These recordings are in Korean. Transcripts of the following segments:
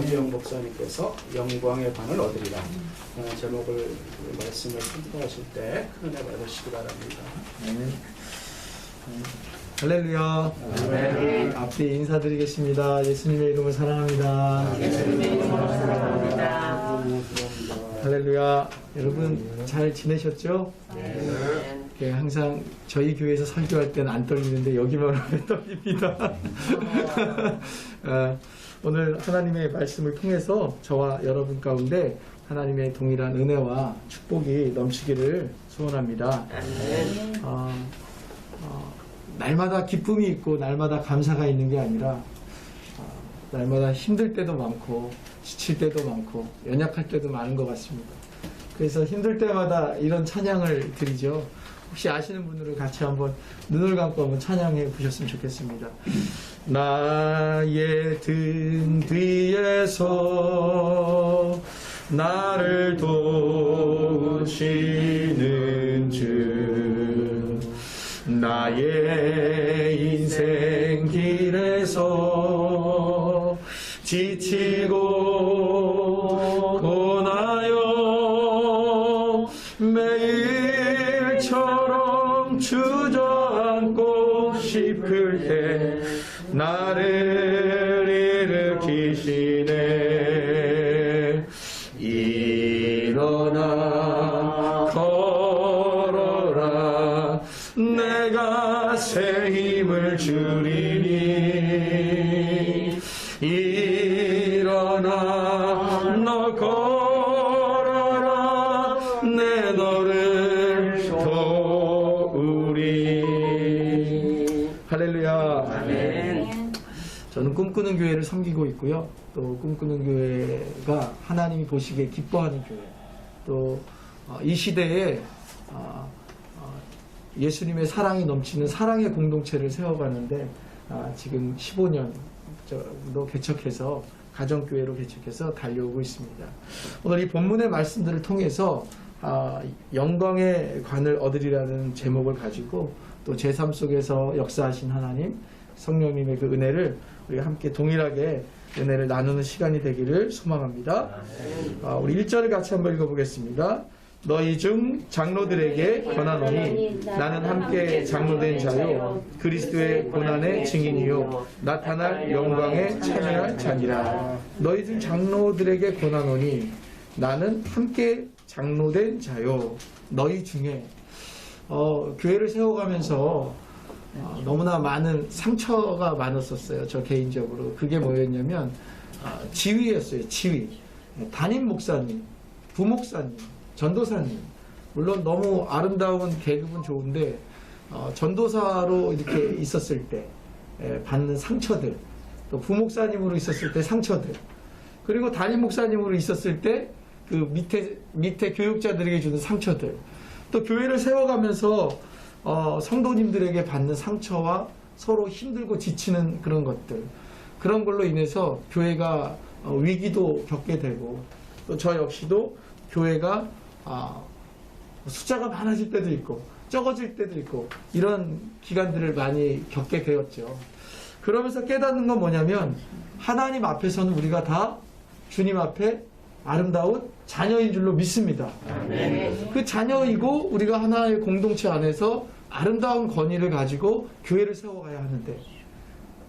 김영 목사님께서 영광의 관을 얻으리라 제목을 말씀을 선포하실 때 큰 은혜 받으시기 바랍니다. 할렐루야. 네. 앞뒤 인사드리겠습니다. 예수님의 이름을 사랑합니다. 예수님의 이름으로 사랑합니다. 할렐루야. 여러분 잘 지내셨죠? 네. 항상 저희 교회에서 설교할 때는 안 떨리는데 여기만 오면 떨립니다. 오늘 하나님의 말씀을 통해서 저와 여러분 가운데 하나님의 동일한 은혜와 축복이 넘치기를 소원합니다. 날마다 기쁨이 있고 날마다 감사가 있는 게 아니라 날마다 힘들 때도 많고 지칠 때도 많고 연약할 때도 많은 것 같습니다. 그래서 힘들 때마다 이런 찬양을 드리죠. 혹시 아시는 분들은 같이 한번 눈을 감고 한번 찬양해 보셨으면 좋겠습니다. 나의 등 뒤에서 나를 도우시는 주, 나의 인생 길에서 지치고 고나여 매일처럼 주저앉고 싶을 때 나를 일으키시네. 일어나 걸어라, 내가 새 힘을 주리니. 일어나 너 걸어라, 내 너를 도우리. 할렐루야. 아멘. 저는 꿈꾸는 교회를 섬기고 있고요. 또 꿈꾸는 교회가 하나님이 보시기에 기뻐하는 교회, 또 이 시대에 예수님의 사랑이 넘치는 사랑의 공동체를 세워가는데 지금 15년 정도 개척해서 가정교회로 개척해서 달려오고 있습니다. 오늘 이 본문의 말씀들을 통해서 영광의 관을 얻으리라는 제목을 가지고 또 제 삶 속에서 역사하신 하나님, 성령님의 그 은혜를 우리가 함께 동일하게 은혜를 나누는 시간이 되기를 소망합니다. 우리 1절을 같이 한번 읽어보겠습니다. 너희 중 장로들에게 권하노니 나는 함께 장로된 자요 그리스도의 고난의 증인이요 나타날 영광에 참여할 자니라. 너희 중 장로들에게 권하노니 나는 함께 장로된 자요. 너희 중에 교회를 세워가면서 너무나 많은 상처가 많았었어요. 저 개인적으로. 그게 뭐였냐면 지위였어요. 지위. 담임 목사님, 부목사님, 전도사님, 물론 너무 아름다운 계급은 좋은데 전도사로 이렇게 있었을 때 받는 상처들, 또 부목사님으로 있었을 때 상처들, 그리고 담임 목사님으로 있었을 때 그 밑에 교육자들에게 주는 상처들, 또 교회를 세워가면서 성도님들에게 받는 상처와 서로 힘들고 지치는 그런 것들, 그런 걸로 인해서 교회가 위기도 겪게 되고, 또 저 역시도 교회가 숫자가 많아질 때도 있고 적어질 때도 있고 이런 기간들을 많이 겪게 되었죠. 그러면서 깨닫는 건 뭐냐면 하나님 앞에서는 우리가 다 주님 앞에 아름다운 자녀인 줄로 믿습니다. 그 자녀이고 우리가 하나의 공동체 안에서 아름다운 권위를 가지고 교회를 세워가야 하는데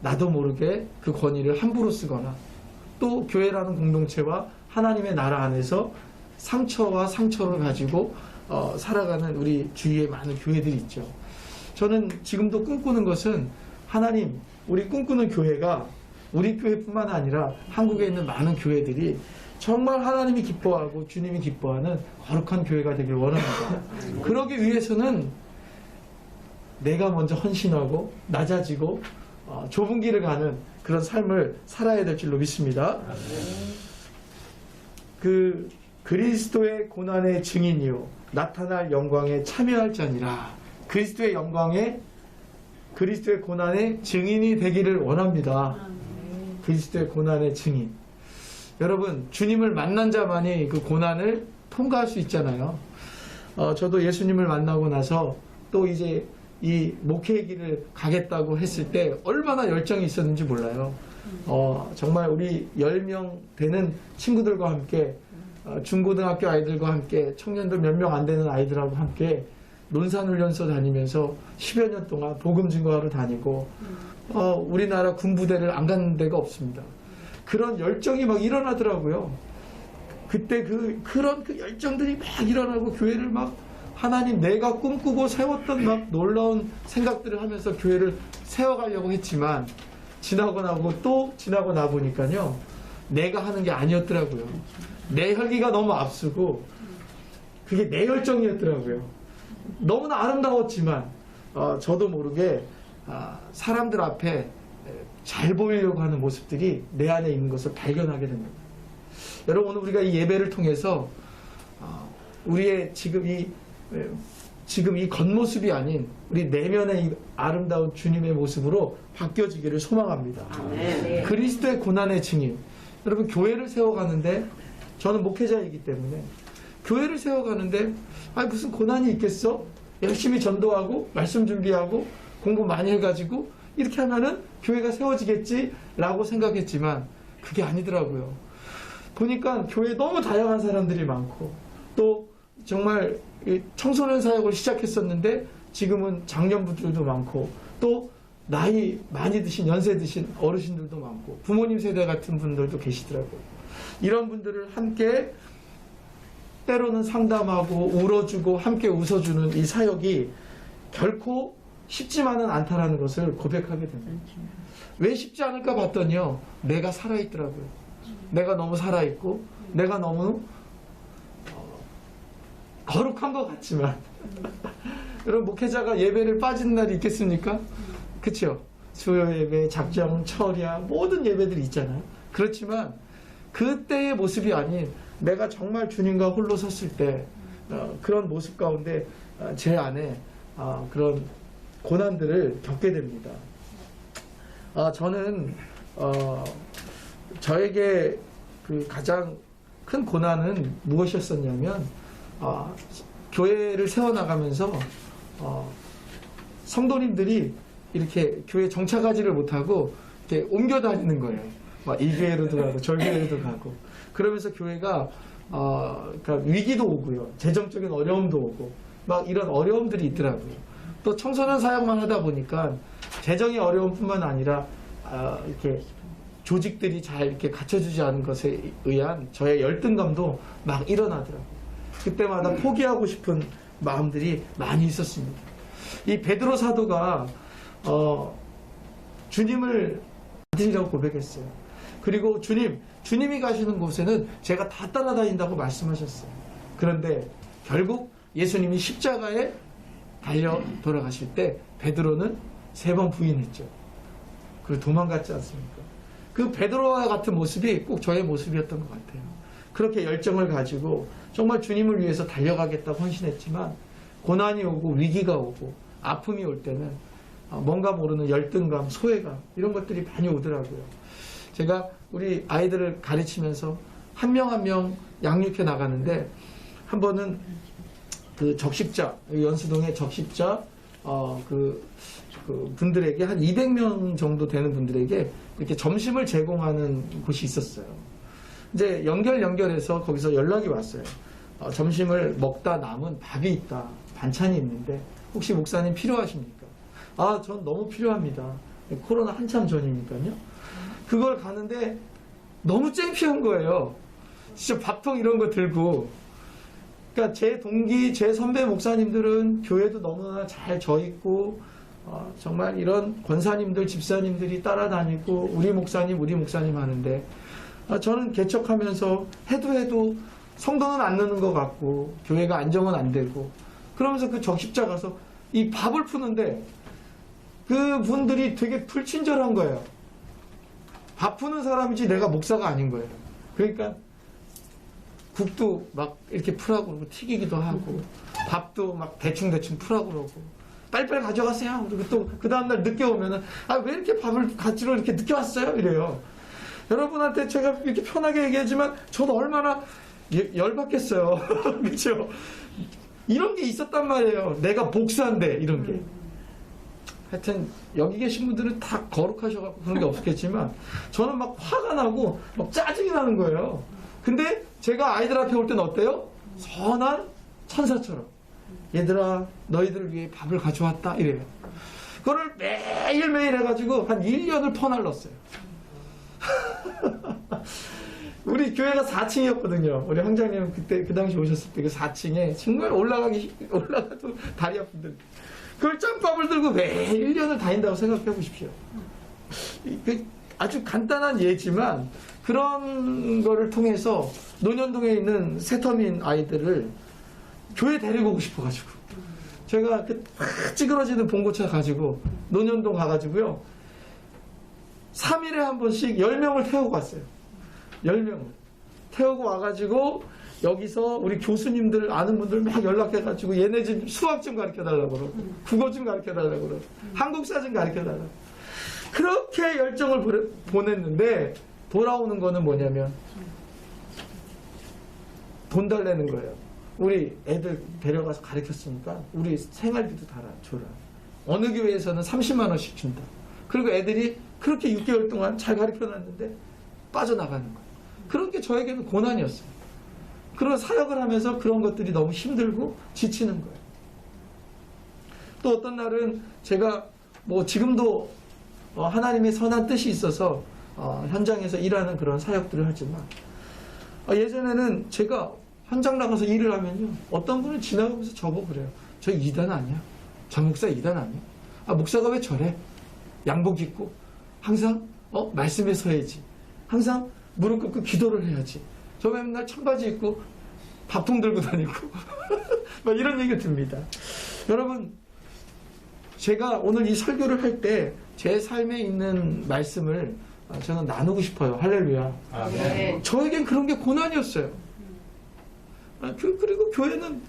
나도 모르게 그 권위를 함부로 쓰거나 또 교회라는 공동체와 하나님의 나라 안에서 상처와 상처를 가지고 살아가는 우리 주위에 많은 교회들이 있죠. 저는 지금도 꿈꾸는 것은 하나님, 우리 꿈꾸는 교회가 우리 교회뿐만 아니라 한국에 있는 많은 교회들이 정말 하나님이 기뻐하고 주님이 기뻐하는 거룩한 교회가 되길 원합니다. 그러기 위해서는 내가 먼저 헌신하고 낮아지고 좁은 길을 가는 그런 삶을 살아야 될 줄로 믿습니다. 그 그리스도의 고난의 증인이요 나타날 영광에 참여할 자니라. 그리스도의 영광에, 그리스도의 고난의 증인이 되기를 원합니다. 그리스도의 고난의 증인. 여러분, 주님을 만난 자만이 그 고난을 통과할 수 있잖아요. 저도 예수님을 만나고 나서 또 이제 이 목회의 길을 가겠다고 했을 때 얼마나 열정이 있었는지 몰라요. 정말 우리 10명 되는 친구들과 함께 중고등학교 아이들과 함께 청년들 몇 명 안 되는 아이들하고 함께 논산훈련소 다니면서 10여 년 동안 복음 증거하러 다니고 우리나라 군부대를 안 가는 데가 없습니다. 그런 열정이 막 일어나더라고요. 그때 그런 열정들이 막 일어나고 교회를 막 하나님 내가 꿈꾸고 세웠던 막 놀라운 생각들을 하면서 교회를 세워가려고 했지만 지나고 나 보니까요. 내가 하는 게 아니었더라고요. 내 혈기가 너무 앞서고 그게 내 열정이었더라고요. 너무나 아름다웠지만 저도 모르게 사람들 앞에 잘 보이려고 하는 모습들이 내 안에 있는 것을 발견하게 됩니다. 여러분 오늘 우리가 이 예배를 통해서 우리의 지금 이 겉모습이 아닌 우리 내면의 이 아름다운 주님의 모습으로 바뀌어지기를 소망합니다. 네. 그리스도의 고난의 증인. 여러분 교회를 세워가는데 저는 목회자이기 때문에 교회를 세워가는데 무슨 고난이 있겠어? 열심히 전도하고 말씀 준비하고 공부 많이 해가지고 이렇게 하면은 교회가 세워지겠지라고 생각했지만 그게 아니더라고요. 보니까 교회에 너무 다양한 사람들이 많고 또 정말 청소년 사역을 시작했었는데 지금은 장년부들도 많고 또 나이 많이 드신 연세 드신 어르신들도 많고 부모님 세대 같은 분들도 계시더라고요. 이런 분들을 함께 때로는 상담하고 울어주고 함께 웃어주는 이 사역이 결코 쉽지만은 않다라는 것을 고백하게 됩니다. 왜 쉽지 않을까 봤더니요. 내가 살아있더라고요. 내가 너무 살아있고 내가 너무 거룩한 것 같지만 여러분 목회자가 예배를 빠지는 날이 있겠습니까? 그렇죠? 수요 예배, 작정, 철야 모든 예배들이 있잖아요. 그렇지만 그때의 모습이 아닌 내가 정말 주님과 홀로 섰을 때 그런 모습 가운데 제 안에 그런 고난들을 겪게 됩니다. 저는 저에게 그 가장 큰 고난은 무엇이었었냐면 교회를 세워나가면서 성도님들이 이렇게 교회 정착하지를 못하고 이렇게 옮겨 다니는 거예요. 이 교회로도 가고 저 교회로도 가고 그러면서 교회가 그러니까 위기도 오고요. 재정적인 어려움도 오고 막 이런 어려움들이 있더라고요. 또 청소년 사역만 하다 보니까 재정의 어려움뿐만 아니라 이렇게 조직들이 잘 이렇게 갖춰주지 않은 것에 의한 저의 열등감도 막 일어나더라고요. 그때마다 포기하고 싶은 마음들이 많이 있었습니다. 이 베드로 사도가 주님을 아들이라고 고백했어요. 그리고 주님이 가시는 곳에는 제가 다 따라다닌다고 말씀하셨어요. 그런데 결국 예수님이 십자가에 달려 돌아가실 때 베드로는 3번 부인했죠. 그리고 도망갔지 않습니까? 그 베드로와 같은 모습이 꼭 저의 모습이었던 것 같아요. 그렇게 열정을 가지고 정말 주님을 위해서 달려가겠다고 헌신했지만 고난이 오고 위기가 오고 아픔이 올 때는 뭔가 모르는 열등감, 소외감 이런 것들이 많이 오더라고요. 제가 우리 아이들을 가르치면서 한 명 한 명 양육해 나가는데 한 번은 그 적십자, 연수동의 적십자 그 분들에게 한 200명 정도 되는 분들에게 이렇게 점심을 제공하는 곳이 있었어요. 이제 연결해서 거기서 연락이 왔어요. 점심을 먹다 남은 밥이 있다, 반찬이 있는데 혹시 목사님 필요하십니까? 전 너무 필요합니다. 코로나 한참 전이니까요. 그걸 가는데 너무 창피한 거예요. 진짜 밥통 이런 거 들고. 그러니까 제 동기, 제 선배 목사님들은 교회도 너무나 잘 져있고 정말 이런 권사님들, 집사님들이 따라다니고 우리 목사님 하는데 저는 개척하면서 해도 성도는 안 느는 것 같고 교회가 안정은 안 되고 그러면서 그 적십자 가서 이 밥을 푸는데 그 분들이 되게 불친절한 거예요. 밥 푸는 사람이지 내가 목사가 아닌 거예요. 그러니까 국도 막 이렇게 풀라고 그러고 튀기기도 하고 밥도 막 대충 풀라고 그러고 빨리빨리 가져가세요. 그리고 또 그 다음날 늦게 오면은 왜 이렇게 밥을 가지러 이렇게 늦게 왔어요? 이래요. 여러분한테 제가 이렇게 편하게 얘기하지만 저도 얼마나 열받겠어요. 그렇죠? 이런 게 있었단 말이에요. 내가 목사인데 이런 게. 하여튼 여기 계신 분들은 다 거룩하셔갖고 그런 게 없겠지만 저는 막 화가 나고 막 짜증이 나는 거예요. 근데 제가 아이들 앞에 올 때는 어때요? 선한 천사처럼 얘들아 너희들을 위해 밥을 가져왔다 이래요. 그거를 매일매일 해가지고 한 1년을 퍼날랐어요. 우리 교회가 4층이었거든요. 우리 황장님 그때 그 당시 오셨을 때 그 4층에 정말 올라가도 다리 아픈데 그걸 짬밥을 들고 매일 1년을 다닌다고 생각해 보십시오. 아주 간단한 예지만 그런 거를 통해서 논현동에 있는 새터민 아이들을 교회 데리고 오고 싶어가지고 제가 그 찌그러지는 봉고차 가지고 논현동 가가지고요 3일에 한 번씩 10명을 태우고 왔어요. 10명을 태우고 와가지고 여기서 우리 교수님들 아는 분들 막 연락해가지고 얘네 집 수학 좀 가르쳐달라고 그러고 국어 좀 가르쳐달라고 그러고 한국사 좀 가르쳐달라고 그렇게 열정을 보냈는데 돌아오는 거는 뭐냐면 돈 달라는 거예요. 우리 애들 데려가서 가르쳤으니까 우리 생활비도 줘라. 어느 교회에서는 30만 원씩 준다. 그리고 애들이 그렇게 6개월 동안 잘 가르쳐놨는데 빠져나가는 거예요. 그런 게 저에게는 고난이었어요. 그런 사역을 하면서 그런 것들이 너무 힘들고 지치는 거예요. 또 어떤 날은 제가 뭐 지금도 하나님의 선한 뜻이 있어서 현장에서 일하는 그런 사역들을 하지만 예전에는 제가 현장 나가서 일을 하면요 어떤 분은 지나가면서 저보고 그래요. 저 2단 아니야? 저 목사 2단 아니야? 목사가 왜 저래? 양복 입고 항상 말씀에 서야지. 항상 무릎 꿇고 기도를 해야지. 저 맨날 청바지 입고 밥통 들고 다니고 막 이런 얘기가 듭니다. 여러분 제가 오늘 이 설교를 할 때 제 삶에 있는 말씀을 저는 나누고 싶어요. 할렐루야. 아멘. 저에겐 그런 게 고난이었어요. 그리고 교회는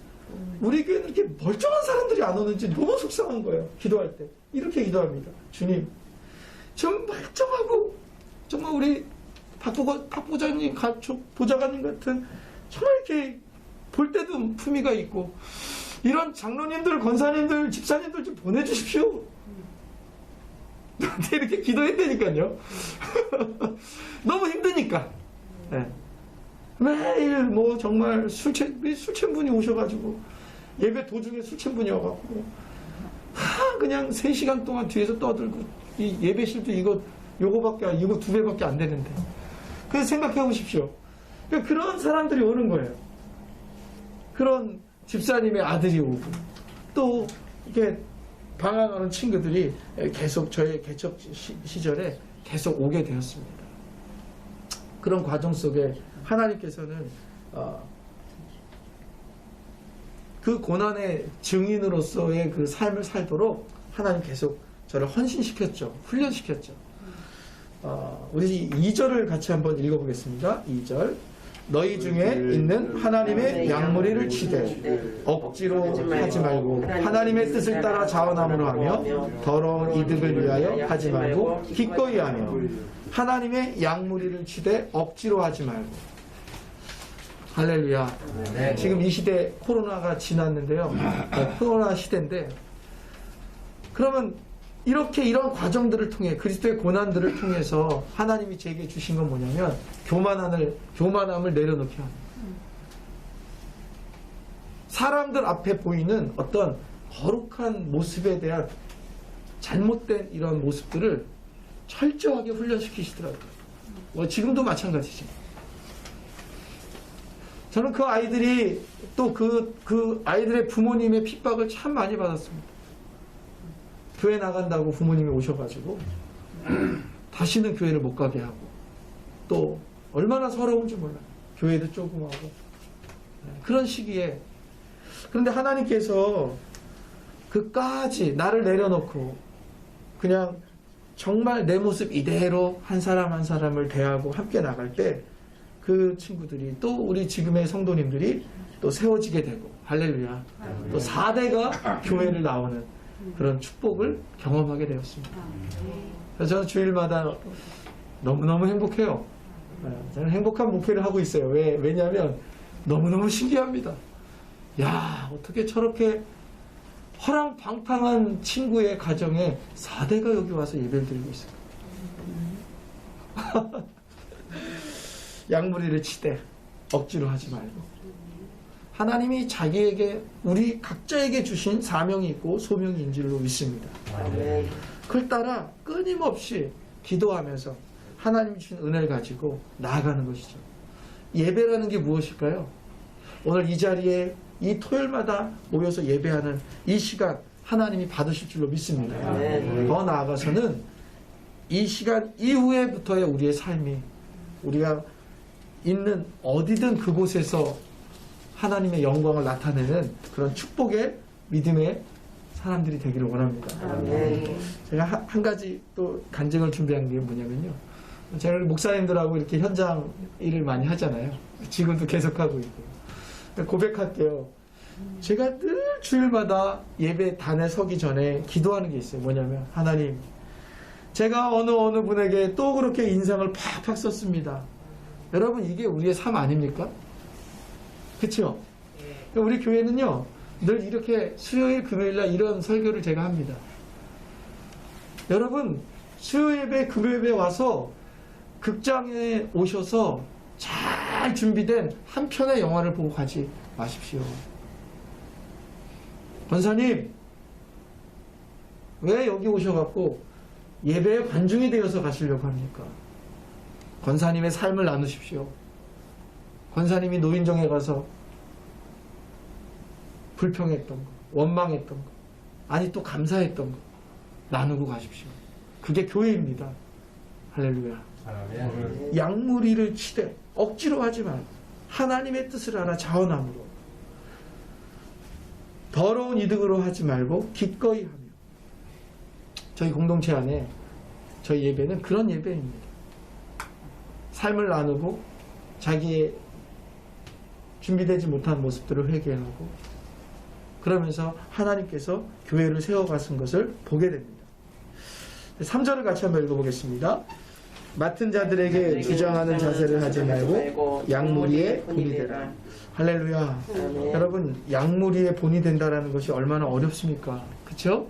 우리 교회는 이렇게 멀쩡한 사람들이 안 오는지 너무 속상한 거예요. 기도할 때 이렇게 기도합니다. 주님 좀 멀쩡하고 정말 우리 박 보좌님, 보좌관님 같은 정말 이렇게 볼 때도 품위가 있고 이런 장로님들, 권사님들, 집사님들 좀 보내주십시오. 나한테 이렇게 기도했다니까요. 너무 힘드니까. 네. 매일 뭐 정말 술 취한 분이 오셔가지고 예배 도중에 술 취한 분이 와갖고 그냥 3시간 동안 뒤에서 떠들고 이 예배실도 이거 2배밖에 안 되는데. 그래서 생각해 보십시오. 그런 사람들이 오는 거예요. 그런 집사님의 아들이 오고 또 이렇게 방황하는 친구들이 계속 저의 개척 시절에 계속 오게 되었습니다. 그런 과정 속에 하나님께서는 그 고난의 증인으로서의 그 삶을 살도록 하나님 계속 저를 헌신시켰죠. 훈련시켰죠. 우리 2절을 같이 한번 읽어보겠습니다. 2절. 너희 중에 있는 하나님의 양무리를 치되 억지로 하지 말고 하나님의 뜻을 따라 자원함으로 하며 더러운 이득을 위하여 하지 말고 기꺼이 하며 하나님의 양무리를 치되 억지로 하지 말고. 할렐루야. 지금 이 시대 코로나가 지났는데요. 코로나 시대인데 그러면 이렇게 이런 과정들을 통해 그리스도의 고난들을 통해서 하나님이 제게 주신 건 뭐냐면 교만함을 내려놓게 합니다. 사람들 앞에 보이는 어떤 거룩한 모습에 대한 잘못된 이런 모습들을 철저하게 훈련시키시더라고요. 지금도 마찬가지죠. 저는 그 아이들이 또 그 아이들의 부모님의 핍박을 참 많이 받았습니다. 교회 나간다고 부모님이 오셔가지고 다시는 교회를 못 가게 하고 또 얼마나 서러운지 몰라요. 교회도 조금하고 그런 시기에 그런데 하나님께서 그까지 나를 내려놓고 그냥 정말 내 모습 이대로 한 사람 한 사람을 대하고 함께 나갈 때 그 친구들이 또 우리 지금의 성도님들이 또 세워지게 되고 할렐루야 또 4대가 교회를 나오는 그런 축복을 경험하게 되었습니다. 그래서 저는 주일마다 너무너무 행복해요. 저는 행복한 목회를 하고 있어요. 왜냐하면 너무너무 신기합니다. 야, 어떻게 저렇게 허랑방탕한 친구의 가정에 4대가 여기 와서 예배를 드리고 있어요. 양무리를 치되 억지로 하지 말고 하나님이 자기에게 우리 각자에게 주신 사명이 있고 소명이 있는 줄로 믿습니다. 그걸 따라 끊임없이 기도하면서 하나님이 주신 은혜를 가지고 나아가는 것이죠. 예배라는 게 무엇일까요? 오늘 이 자리에 이 토요일마다 모여서 예배하는 이 시간 하나님이 받으실 줄로 믿습니다. 더 나아가서는 이 시간 이후에부터의 우리의 삶이 우리가 있는 어디든 그곳에서 하나님의 영광을 나타내는 그런 축복의 믿음의 사람들이 되기를 원합니다. 제가 한 가지 또 간증을 준비한 게 뭐냐면요. 제가 목사님들하고 이렇게 현장 일을 많이 하잖아요. 지금도 계속하고 있고. 고백할게요. 제가 늘 주일마다 예배단에 서기 전에 기도하는 게 있어요. 뭐냐면 하나님, 제가 어느 분에게 또 그렇게 인상을 팍팍 썼습니다. 여러분, 이게 우리의 삶 아닙니까? 그렇죠? 우리 교회는요 늘 이렇게 수요일 금요일날 이런 설교를 제가 합니다. 여러분, 수요예배 금요예배 와서 극장에 오셔서 잘 준비된 한 편의 영화를 보고 가지 마십시오. 권사님, 왜 여기 오셔갖고 예배의 관중이 되어서 가시려고 합니까? 권사님의 삶을 나누십시오. 권사님이 노인정에 가서 불평했던 거, 원망했던 거, 아니 또 감사했던 거 나누고 가십시오. 그게 교회입니다. 할렐루야. 양무리를 치되 억지로 하지 말고 하나님의 뜻을 알아 자원함으로 더러운 이득으로 하지 말고 기꺼이 하며. 저희 공동체 안에 저희 예배는 그런 예배입니다. 삶을 나누고 자기의 준비되지 못한 모습들을 회개하고 그러면서 하나님께서 교회를 세워가신 것을 보게 됩니다. 3절을 같이 한번 읽어보겠습니다. 맡은 자들에게 주장하는 자세를 하지 말고 양무리의 본이 되라. 할렐루야. 여러분, 양무리의 본이 된다는 것이 얼마나 어렵습니까? 그쵸?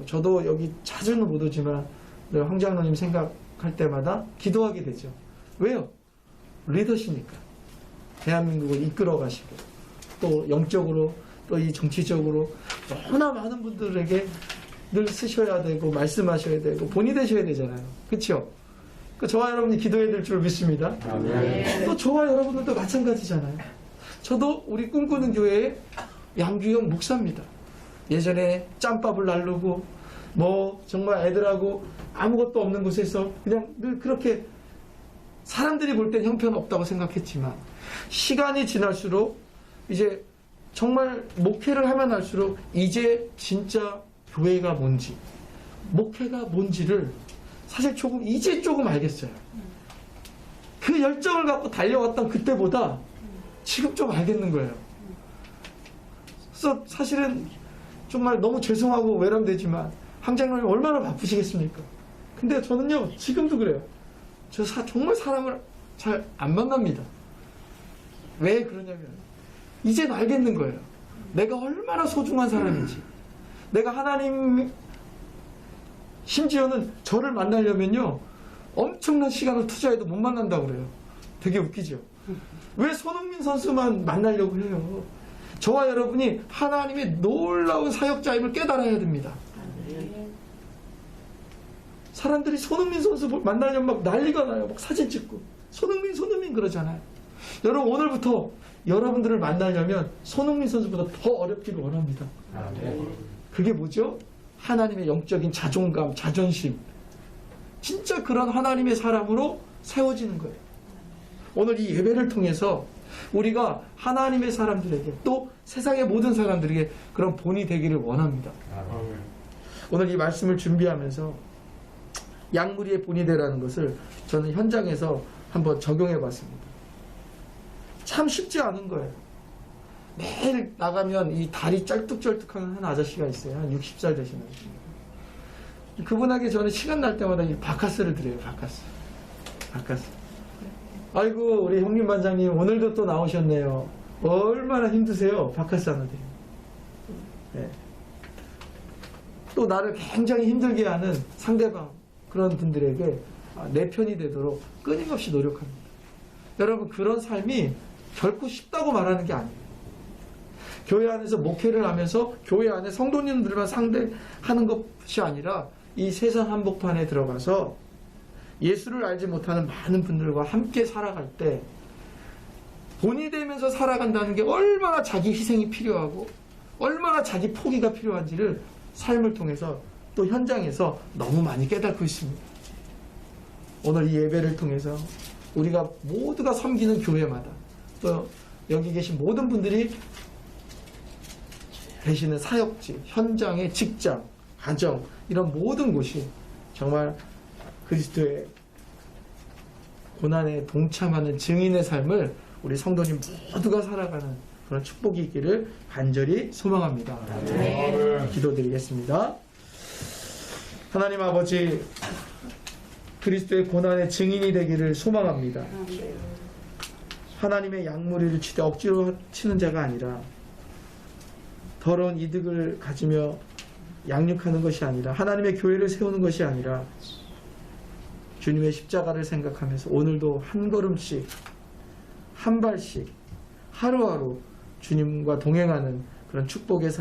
저도 여기 자주는 못 오지만 황 장로님 생각할 때마다 기도하게 되죠. 왜요? 리더시니까. 대한민국을 이끌어 가시고 또 영적으로 또 이 정치적으로 너무나 많은 분들에게 늘 쓰셔야 되고 말씀하셔야 되고 본이 되셔야 되잖아요. 그렇죠? 저와 여러분이 기도해야 될 줄 믿습니다. 또 저와 여러분들도 마찬가지잖아요. 저도 우리 꿈꾸는 교회의 양규영 목사입니다. 예전에 짬밥을 날르고 뭐 정말 애들하고 아무것도 없는 곳에서 그냥 늘 그렇게 사람들이 볼 땐 형편없다고 생각했지만 시간이 지날수록 이제 정말 목회를 하면 할수록 이제 진짜 교회가 뭔지 목회가 뭔지를 사실 이제 조금 알겠어요. 그 열정을 갖고 달려왔던 그때보다 지금 좀 알겠는 거예요. 그래서 사실은 정말 너무 죄송하고 외람되지만 황 장로님 얼마나 바쁘시겠습니까? 근데 저는요 지금도 그래요. 저 정말 사람을 잘 안 만납니다. 왜 그러냐면 이젠 알겠는 거예요. 내가 얼마나 소중한 사람인지. 내가 하나님 심지어는 저를 만나려면요 엄청난 시간을 투자해도 못 만난다고 그래요. 되게 웃기죠. 왜 손흥민 선수만 만나려고 해요? 저와 여러분이 하나님의 놀라운 사역자임을 깨달아야 됩니다. 사람들이 손흥민 선수 만나려면 막 난리가 나요. 막 사진 찍고 손흥민 그러잖아요. 여러분, 오늘부터 여러분들을 만나려면 손흥민 선수보다 더 어렵기를 원합니다. 그게 뭐죠? 하나님의 영적인 자존감, 자존심. 진짜 그런 하나님의 사람으로 세워지는 거예요. 오늘 이 예배를 통해서 우리가 하나님의 사람들에게 또 세상의 모든 사람들에게 그런 본이 되기를 원합니다. 오늘 이 말씀을 준비하면서 양무리의 본이 되라는 것을 저는 현장에서 한번 적용해 봤습니다. 참 쉽지 않은 거예요. 매일 나가면 이 다리 쩔뚝쩔뚝한 한 아저씨가 있어요. 한 60살 되시는 아저씨. 그분에게 저는 시간 날 때마다 이 바카스를 드려요. 바카스. 아이고, 우리 형님 반장님 오늘도 또 나오셨네요. 얼마나 힘드세요? 바카스 하나 드려요. 네. 또 나를 굉장히 힘들게 하는 상대방 그런 분들에게 내 편이 되도록 끊임없이 노력합니다. 여러분, 그런 삶이 결코 쉽다고 말하는 게 아니에요. 교회 안에서 목회를 하면서 교회 안에 성도님들만 상대하는 것이 아니라 이 세상 한복판에 들어가서 예수를 알지 못하는 많은 분들과 함께 살아갈 때 본이 되면서 살아간다는 게 얼마나 자기 희생이 필요하고 얼마나 자기 포기가 필요한지를 삶을 통해서 또 현장에서 너무 많이 깨닫고 있습니다. 오늘 이 예배를 통해서 우리가 모두가 섬기는 교회마다 또 여기 계신 모든 분들이 계시는 사역지, 현장의 직장, 가정 이런 모든 곳이 정말 그리스도의 고난에 동참하는 증인의 삶을 우리 성도님 모두가 살아가는 그런 축복이 있기를 간절히 소망합니다. 기도드리겠습니다. 하나님 아버지, 그리스도의 고난의 증인이 되기를 소망합니다. 하나님의 양무리를 치되 억지로 치는 자가 아니라 더러운 이득을 가지며 양육하는 것이 아니라 하나님의 교회를 세우는 것이 아니라 주님의 십자가를 생각하면서 오늘도 한 걸음씩 한 발씩 하루하루 주님과 동행하는 그런 축복의 삶